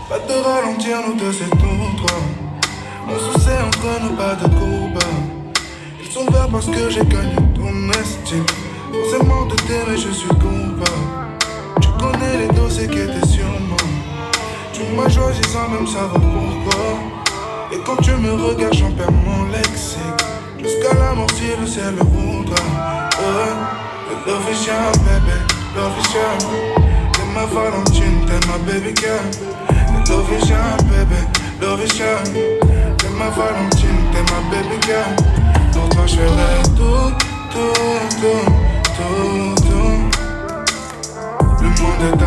Pas de ralentir, nous deux c'est nous trois. On se sait entre nous, pas de combat. Ils sont verts parce que j'ai gagné ton estime. Forcément de t'aimer, je suis coupable. Tu connais les dossiers qui étaient sur moi. Tu m'as choisi sans même savoir pourquoi. Et quand tu me regardes, j'en perds mon lexique. Jusqu'à la mort si le ciel le voudra. Le love is young, baby, love is young. T'es ma Valentine, t'es ma baby girl. Le love is young, baby, love is young. T'es ma Valentine, t'es ma baby girl. Pour toi je ferai tout, tout, tout, tout, tout. Le monde est à